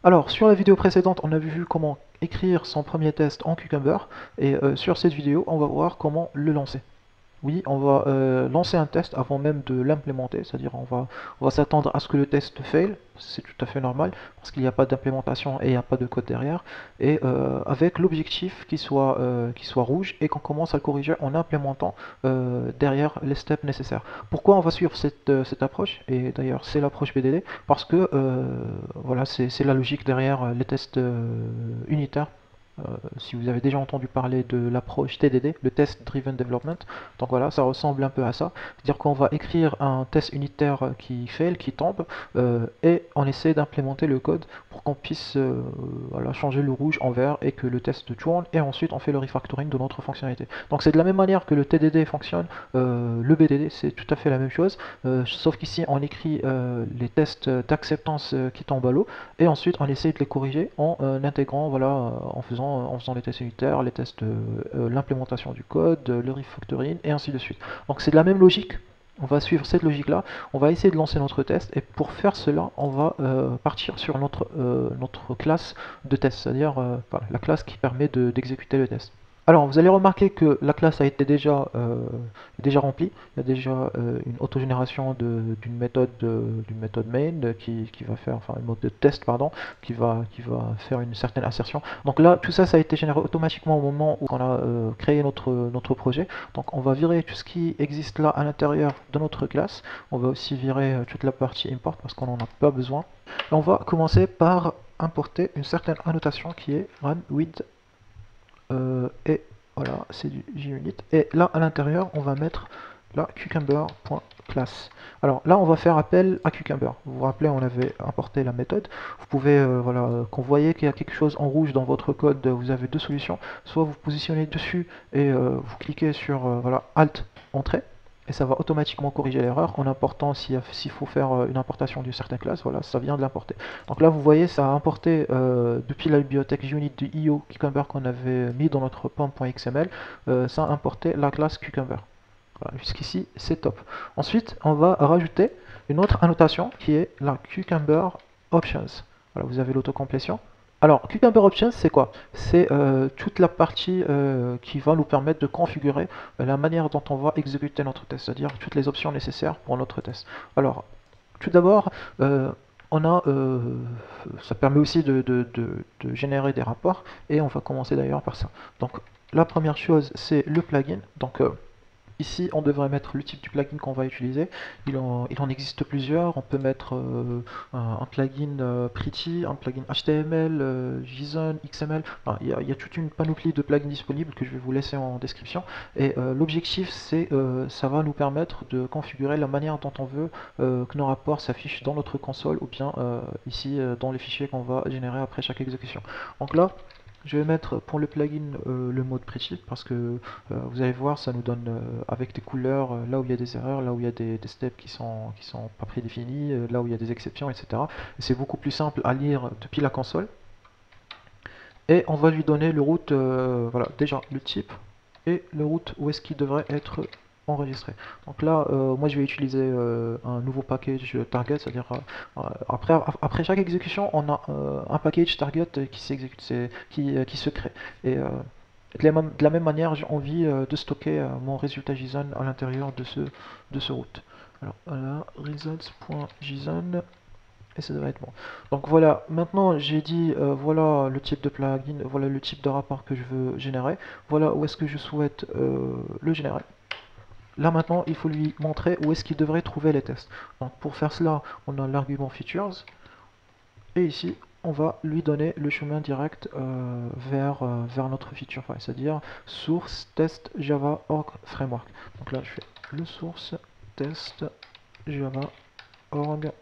Alors, sur la vidéo précédente, on a vu comment écrire son premier test en Cucumber, et sur cette vidéo, on va voir comment le lancer. Oui, on va lancer un test avant même de l'implémenter, c'est-à-dire on va s'attendre à ce que le test fail, c'est tout à fait normal, parce qu'il n'y a pas d'implémentation et il n'y a pas de code derrière, et avec l'objectif qu'il soit rouge et qu'on commence à le corriger en implémentant derrière les steps nécessaires. Pourquoi on va suivre cette approche? Et d'ailleurs c'est l'approche BDD, parce que voilà, c'est la logique derrière les tests unitaires. Si vous avez déjà entendu parler de l'approche TDD, le Test Driven Development, donc voilà, ça ressemble un peu à ça. C'est-à-dire qu'on va écrire un test unitaire qui fail, qui tombe, et on essaie d'implémenter le code pour qu'on puisse voilà, changer le rouge en vert et que le test tourne, et ensuite on fait le refactoring de notre fonctionnalité. Donc c'est de la même manière que le TDD fonctionne, le BDD c'est tout à fait la même chose, sauf qu'ici on écrit les tests d'acceptance qui tombent à l'eau, et ensuite on essaie de les corriger en intégrant, voilà, en faisant les tests unitaires, les tests l'implémentation du code, le refactoring et ainsi de suite. Donc c'est de la même logique. On va suivre cette logique-là, on va essayer de lancer notre test, et pour faire cela, on va partir sur notre classe de test, c'est-à-dire la classe qui permet d'exécuter le test. Alors, vous allez remarquer que la classe a été déjà remplie. Il y a déjà une autogénération d'une méthode main qui va faire, enfin une méthode de test, pardon, qui va faire une certaine assertion. Donc là, tout ça, ça a été généré automatiquement au moment où on a créé notre projet. Donc on va virer tout ce qui existe là à l'intérieur de notre classe. On va aussi virer toute la partie import parce qu'on n'en a pas besoin. Et on va commencer par importer une certaine annotation qui est run with et voilà, c'est du JUnit. Et là, à l'intérieur, on va mettre la cucumber.class. Alors là, on va faire appel à Cucumber. Vous vous rappelez, on avait importé la méthode. Vous pouvez, voilà, quand vous voyez qu'il y a quelque chose en rouge dans votre code, vous avez deux solutions. Soit vous positionnez dessus et vous cliquez sur voilà, Alt, Entrée, et ça va automatiquement corriger l'erreur en important s'il faut faire une importation d'une certaine classe. Voilà, ça vient de l'importer. Donc là, vous voyez, ça a importé depuis la bibliothèque JUnit de IO Cucumber qu'on avait mis dans notre pom.xml, ça a importé la classe Cucumber. Voilà, jusqu'ici, c'est top. Ensuite, on va rajouter une autre annotation qui est la Cucumber Options. Voilà, vous avez l'autocomplétion. Alors, Cucumber Options, c'est quoi? C'est toute la partie qui va nous permettre de configurer la manière dont on va exécuter notre test, c'est-à-dire toutes les options nécessaires pour notre test. Alors, tout d'abord, ça permet aussi de générer des rapports, et on va commencer d'ailleurs par ça. Donc, la première chose, c'est le plugin. Donc, ici, on devrait mettre le type du plugin qu'on va utiliser. Il en existe plusieurs. On peut mettre un plugin Pretty, un plugin HTML, JSON, XML. Enfin, il y a toute une panoplie de plugins disponibles que je vais vous laisser en description. Et l'objectif, c'est ça va nous permettre de configurer la manière dont on veut que nos rapports s'affichent dans notre console, ou bien ici dans les fichiers qu'on va générer après chaque exécution. Donc là, je vais mettre pour le plugin le mode Pretty, parce que vous allez voir, ça nous donne avec des couleurs là où il y a des erreurs, là où il y a des steps qui sont pas prédéfinis, là où il y a des exceptions, etc. Et c'est beaucoup plus simple à lire depuis la console. Et on va lui donner le route, voilà, déjà le type et le route où est-ce qu'il devrait être enregistré. Donc là, moi je vais utiliser un nouveau package target, c'est-à-dire après chaque exécution, on a un package target qui s'exécute, qui se crée. Et de la même manière, j'ai envie de stocker mon résultat JSON à l'intérieur de ce route. Alors voilà, results.json, et ça devrait être bon. Donc voilà, maintenant j'ai dit voilà le type de plugin, voilà le type de rapport que je veux générer, voilà où est-ce que je souhaite le générer. Là maintenant, il faut lui montrer où est-ce qu'il devrait trouver les tests. Donc pour faire cela, on a l'argument features, et ici on va lui donner le chemin direct vers notre feature file, c'est-à-dire source test java org framework. Donc là je fais le source test java org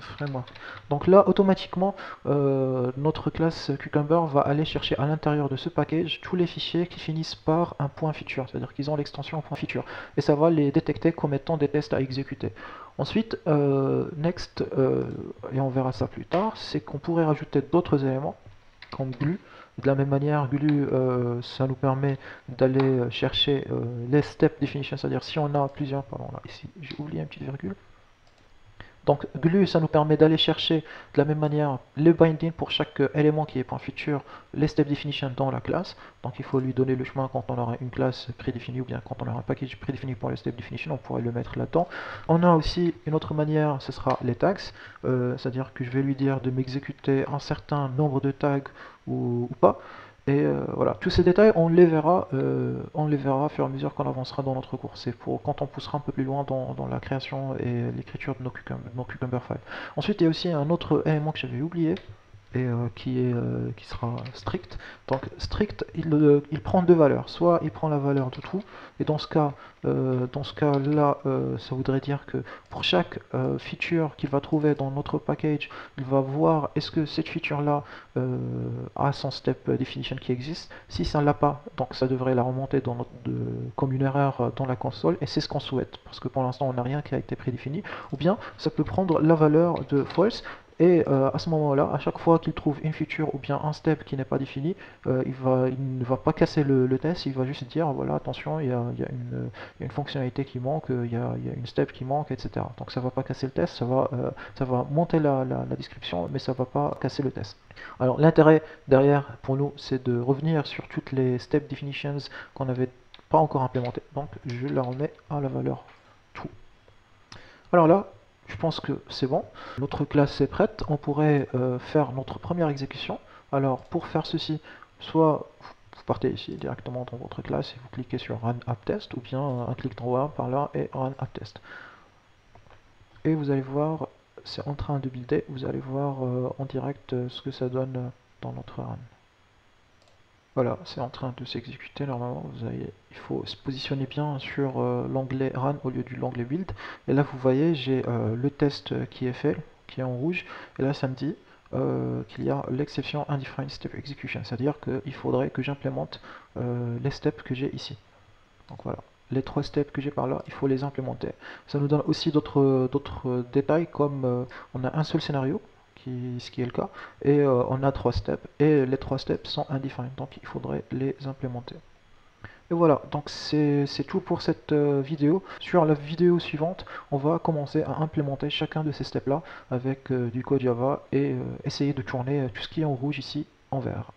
framework. Donc là, automatiquement, notre classe Cucumber va aller chercher à l'intérieur de ce package tous les fichiers qui finissent par un point feature, c'est-à-dire qu'ils ont l'extension point feature, et ça va les détecter comme étant des tests à exécuter. Ensuite, next, et on verra ça plus tard, c'est qu'on pourrait rajouter d'autres éléments, comme glue. De la même manière, glue, ça nous permet d'aller chercher les step definition, c'est-à-dire si on a plusieurs, pardon, là, ici, j'ai oublié une petite virgule. Donc glue, ça nous permet d'aller chercher de la même manière le binding pour chaque élément qui est point feature, les step definition dans la classe. Donc il faut lui donner le chemin quand on aura une classe prédéfinie ou bien quand on aura un package prédéfini pour les step definition, on pourrait le mettre là-dedans. On a aussi une autre manière, ce sera les tags, c'est-à-dire que je vais lui dire de m'exécuter un certain nombre de tags ou pas. Et voilà, tous ces détails, on les verra au fur et à mesure qu'on avancera dans notre cours. C'est pour quand on poussera un peu plus loin dans la création et l'écriture de nos Cucumber files. Ensuite, il y a aussi un autre élément que j'avais oublié, et qui sera strict. Donc strict, il prend deux valeurs. Soit il prend la valeur de true, et dans ce cas là, ça voudrait dire que pour chaque feature qu'il va trouver dans notre package, il va voir est-ce que cette feature là a son step definition qui existe. Si ça ne l'a pas, donc ça devrait la remonter comme une erreur dans la console, et c'est ce qu'on souhaite, parce que pour l'instant on n'a rien qui a été prédéfini. Ou bien ça peut prendre la valeur de false, et à ce moment-là, à chaque fois qu'il trouve une feature ou bien un step qui n'est pas défini, il ne va pas casser le test, il va juste dire voilà, attention, il y a une fonctionnalité qui manque, il y a une step qui manque, etc. Donc ça ne va pas casser le test, ça va monter la description, mais ça ne va pas casser le test. Alors l'intérêt derrière pour nous, c'est de revenir sur toutes les step definitions qu'on n'avait pas encore implémentées. Donc je la remets à la valeur true. Alors là, je pense que c'est bon. Notre classe est prête. On pourrait faire notre première exécution. Alors pour faire ceci, soit vous partez ici directement dans votre classe et vous cliquez sur Run App Test, ou bien un clic droit par là et Run App Test. Et vous allez voir, c'est en train de builder. Vous allez voir en direct ce que ça donne dans notre run. Voilà, c'est en train de s'exécuter normalement. Il faut se positionner bien sur l'onglet Run au lieu de l'onglet Build. Et là, vous voyez, j'ai le test qui est fait, qui est en rouge. Et là, ça me dit qu'il y a l'exception Undefined Step Execution. C'est-à-dire qu'il faudrait que j'implémente les steps que j'ai ici. Donc voilà, les 3 steps que j'ai par là, il faut les implémenter. Ça nous donne aussi d'autres détails, comme on a un seul scénario, ce qui est le cas, et on a 3 steps, et les 3 steps sont undefined, donc il faudrait les implémenter. Et voilà, donc c'est tout pour cette vidéo. Sur la vidéo suivante, on va commencer à implémenter chacun de ces steps là avec du code Java, et essayer de tourner tout ce qui est en rouge ici en vert.